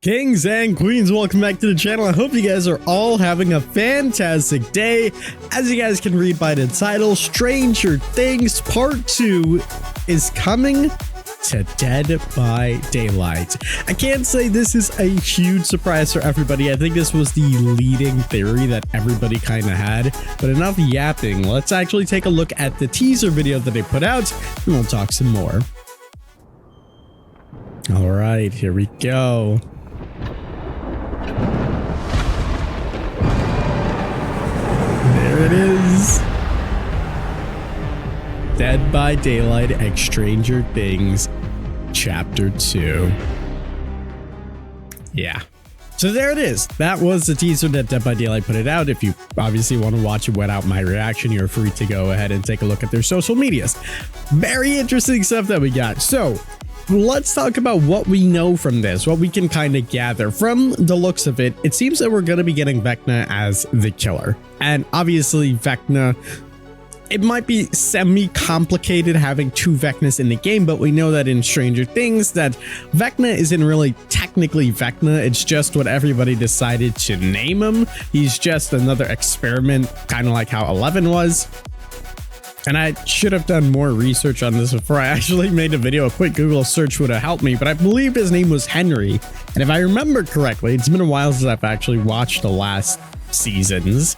Kings and queens, welcome back to the channel. I hope you guys are all having a fantastic day. As you guys can read by the title, Stranger Things Part 2 is coming to Dead by Daylight. I can't say this is a huge surprise for everybody. I think this was the leading theory that everybody kind of had, but enough yapping. Let's actually take a look at the teaser video that they put out and we'll talk some more. All right, here we go. There it is. Dead by Daylight X Stranger Things Chapter 2. Yeah. So there it is. That was the teaser that Dead by Daylight put it out. If you obviously want to watch it without my reaction, you're free to go ahead and take a look at their social medias. Very interesting stuff that we got. So let's talk about what we know from this, what we can kind of gather. From the looks of it, it seems that we're going to be getting Vecna as the killer. And obviously Vecna, it might be semi-complicated having two Vecnas in the game, but we know that in Stranger Things that Vecna isn't really technically Vecna. It's just what everybody decided to name him. He's just another experiment, kind of like how 11 was. And I should have done more research on this before I actually made a video. A quick Google search would have helped me, but I believe his name was Henry. And if I remember correctly, it's been a while since I've actually watched the last seasons.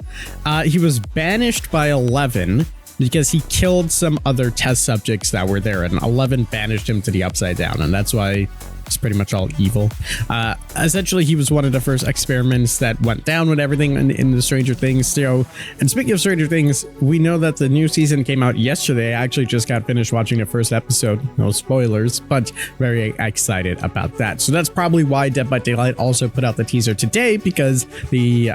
He was banished by 11 because he killed some other test subjects that were there, and 11 banished him to the Upside Down, and that's why it's pretty much all evil. Essentially, he was one of the first experiments that went down with everything in the Stranger Things show. And speaking of Stranger Things, we know that the new season came out yesterday. I actually just got finished watching the first episode. No spoilers, but very excited about that. So that's probably why Dead by Daylight also put out the teaser today, because the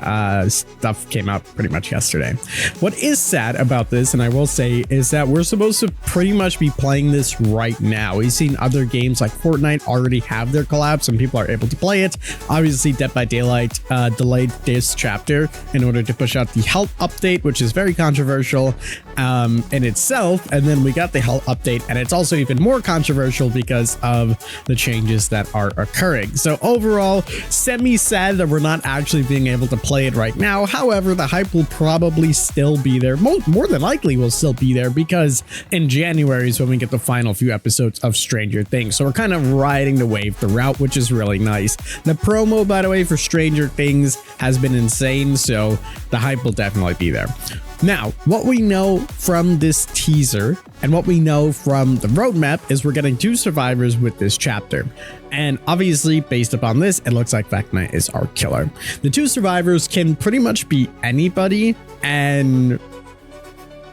stuff came out pretty much yesterday. What is sad about this, and I will say, is that we're supposed to pretty much be playing this right now. We've seen other games like Fortnite already have their collabs and people are able to play it. Obviously Dead by Daylight delayed this chapter in order to push out the health update, which is very controversial in itself, and then we got the health update and it's also even more controversial because of the changes that are occurring. So overall, semi-sad that we're not actually being able to play it right now. However, the hype will probably still be there. More than likely will still be there, because in January is when we get the final few episodes of Stranger Things. So we're kind of riding the wave throughout, which is really nice. The promo, by the way, for Stranger Things has been insane, so the hype will definitely be there. Now, what we know from this teaser and what we know from the roadmap is we're getting two survivors with this chapter. And obviously, based upon this, it looks like Vecna is our killer. The two survivors can pretty much be anybody, and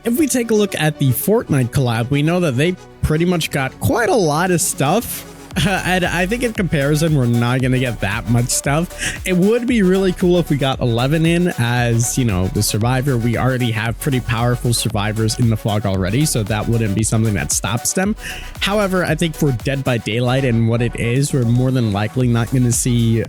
if we take a look at the Fortnite collab, we know that they pretty much got quite a lot of stuff. And I think in comparison, we're not going to get that much stuff. It would be really cool if we got 11 in as, you know, the survivor. We already have pretty powerful survivors in the fog already, so that wouldn't be something that stops them. However, I think for Dead by Daylight and what it is, we're more than likely not going to see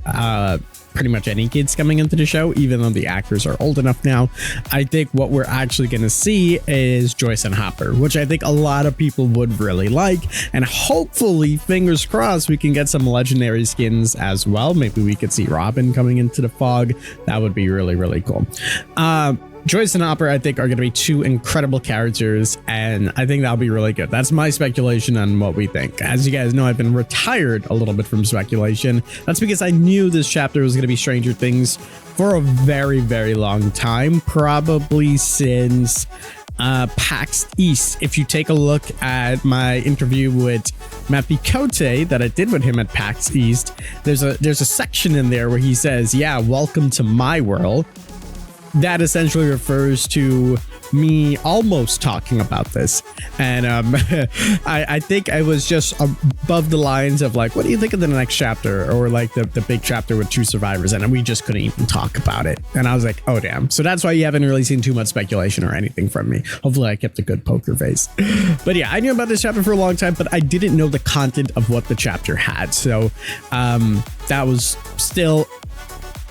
pretty much any kids coming into the show, even though the actors are old enough now. I think what we're actually going to see is Joyce and Hopper, which I think a lot of people would really like. And hopefully, fingers crossed, we can get some legendary skins as well. Maybe we could see Robin coming into the fog. That would be really, really cool. Joyce and Hopper, I think, are going to be two incredible characters, and I think that'll be really good. That's my speculation on what we think. As you guys know, I've been retired a little bit from speculation. That's because I knew this chapter was going to be Stranger Things for a very, very long time, probably since PAX East. If you take a look at my interview with Matt Picote that I did with him at PAX East, there's a section in there where he says, "Yeah, welcome to my world." That essentially refers to me almost talking about this. And I think I was just above the lines of like, what do you think of the next chapter? Or like the big chapter with two survivors, and we just couldn't even talk about it. And I was like, oh damn. So that's why you haven't really seen too much speculation or anything from me. Hopefully I kept a good poker face. But yeah, I knew about this chapter for a long time, but I didn't know the content of what the chapter had. So that was still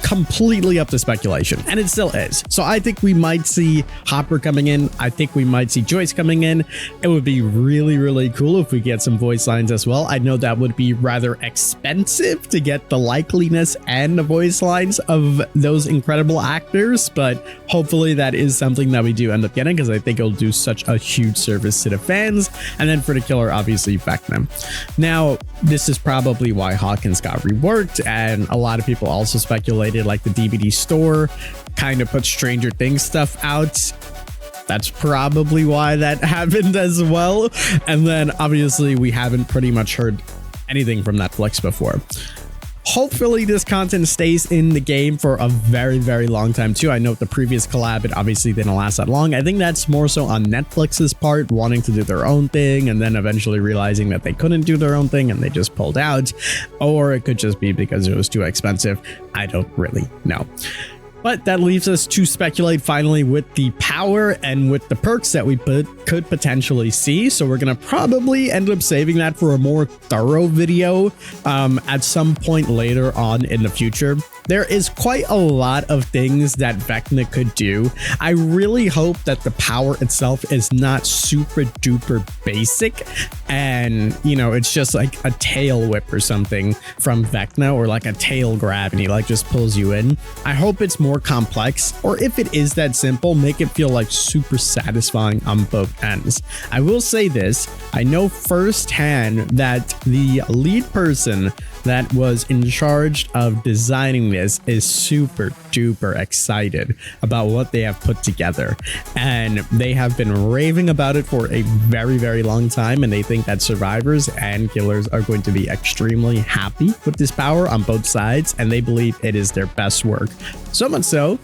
completely up to speculation, and it still is. So I think we might see Hopper coming in. I think we might see Joyce coming in. It would be really, really cool if we get some voice lines as well. I know that would be rather expensive to get the likeliness and the voice lines of those incredible actors, but hopefully that is something that we do end up getting, because I think it'll do such a huge service to the fans. And then for the killer, obviously Vecna. Now, this is probably why Hawkins got reworked, and a lot of people also speculated like the DVD store kind of put Stranger Things stuff out. That's probably why that happened as well. And then obviously we haven't pretty much heard anything from Netflix before. Hopefully this content stays in the game for a very, very long time too. I know the previous collab, it obviously didn't last that long. I think that's more so on Netflix's part, wanting to do their own thing and then eventually realizing that they couldn't do their own thing and they just pulled out. Or it could just be because it was too expensive. I don't really know. But that leaves us to speculate finally with the power and with the perks that we could potentially see. So we're going to probably end up saving that for a more thorough video at some point later on in the future. There is quite a lot of things that Vecna could do. I really hope that the power itself is not super duper basic and, you know, it's just like a tail whip or something from Vecna, or like a tail grab and he like just pulls you in. I hope it's more complex, or if it is that simple, make it feel like super satisfying on both ends. I will say this, I know firsthand that the lead person that was in charge of designing this is super duper excited about what they have put together, and they have been raving about it for a very, very long time, and they think that survivors and killers are going to be extremely happy with this power on both sides, and they believe it is their best work. So much so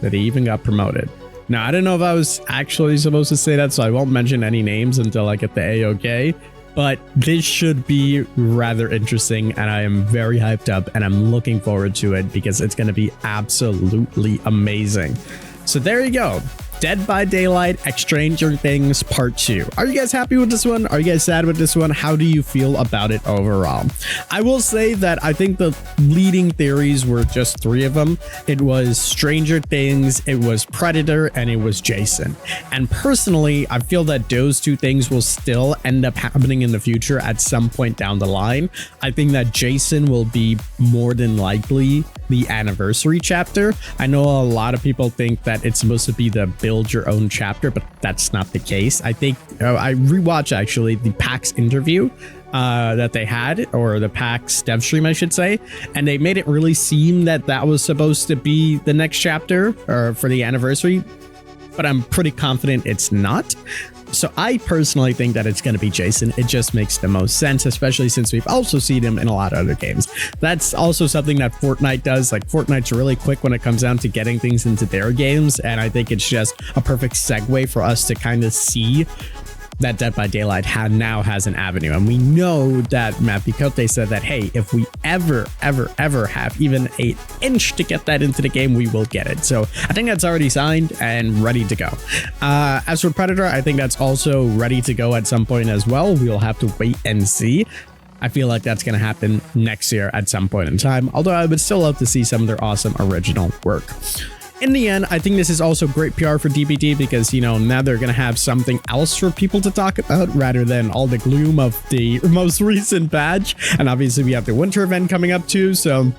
that he even got promoted. Now, I don't know if I was actually supposed to say that, so I won't mention any names until I get the A-OK. But this should be rather interesting, and I am very hyped up, and I'm looking forward to it because it's going to be absolutely amazing. So there you go. Dead by Daylight Stranger Things Part 2. Are you guys happy with this one? Are you guys sad with this one? How do you feel about it overall? I will say that I think the leading theories were just 3 of them. It was Stranger Things, it was Predator, and it was Jason. And personally, I feel that those 2 things will still end up happening in the future at some point down the line. I think that Jason will be more than likely the anniversary chapter. I know a lot of people think that it's supposed to be the build your own chapter, but that's not the case. I think I rewatched actually the PAX interview that they had, or the PAX dev stream I should say, and they made it really seem that that was supposed to be the next chapter or for the anniversary, but I'm pretty confident it's not. So I personally think that it's going to be Jason. It just makes the most sense, especially since we've also seen him in a lot of other games. That's also something that Fortnite does. Like, Fortnite's really quick when it comes down to getting things into their games, and I think it's just a perfect segue for us to kind of see that Dead by Daylight now has an avenue. And we know that Matt Picote said that, hey, if we ever have even an inch to get that into the game, we will get it. So I think that's already signed and ready to go. As for Predator, I think that's also ready to go at some point as well. We'll have to wait and see. I feel like that's going to happen next year at some point in time, although I would still love to see some of their awesome original work. In the end, I think this is also great PR for DBD because, you know, now they're going to have something else for people to talk about rather than all the gloom of the most recent patch. And obviously we have the winter event coming up too, so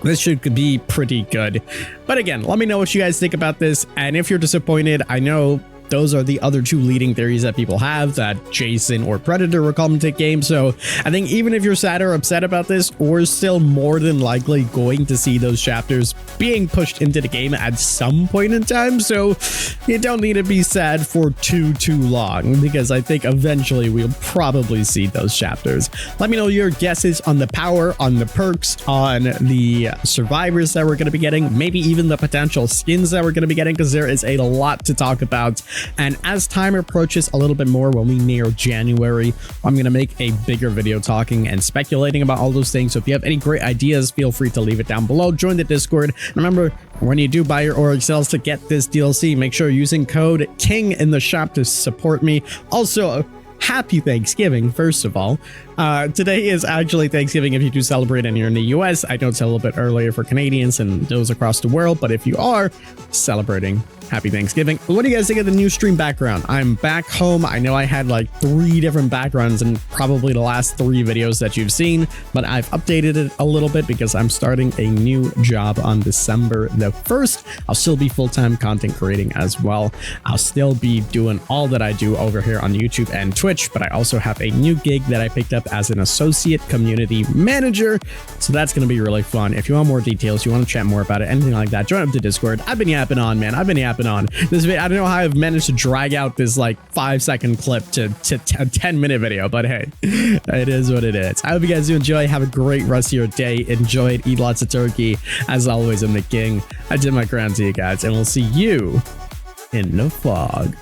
this should be pretty good. But again, let me know what you guys think about this. And if you're disappointed, I know those are the other 2 leading theories that people have, that Jason or Predator will come to game. So I think even if you're sad or upset about this, we're still more than likely going to see those chapters being pushed into the game at some point in time. So you don't need to be sad for too long, because I think eventually we'll probably see those chapters. Let me know your guesses on the power, on the perks, on the survivors that we're going to be getting, maybe even the potential skins that we're going to be getting, because there is a lot to talk about. And as time approaches a little bit more, when we near January, I'm going to make a bigger video talking and speculating about all those things. So if you have any great ideas, feel free to leave it down below. Join the Discord. And remember, when you do buy your auric cells to get this DLC, make sure you're using code KING in the shop to support me. Also, happy Thanksgiving, first of all. Today is actually Thanksgiving if you do celebrate and you're in the US. I know it's a little bit earlier for Canadians and those across the world, but if you are celebrating, happy Thanksgiving. What do you guys think of the new stream background? I'm back home. I know I had like 3 different backgrounds in probably the last 3 videos that you've seen, but I've updated it a little bit because I'm starting a new job on December the 1st. I'll still be full-time content creating as well. I'll still be doing all that I do over here on YouTube and Twitch, but I also have a new gig that I picked up as an associate community manager. So that's going to be really fun. If you want more details, you want to chat more about it, anything like that, join up the Discord. I've been yapping on, man. I've been yapping on this video. I don't know how I've managed to drag out this like 5-second clip to a 10-minute video, but hey, it is what it is. I hope you guys do enjoy. Have a great rest of your day. Enjoy it. Eat lots of turkey. As always, I'm the king. I did my crown to you guys, and we'll see you in the fog.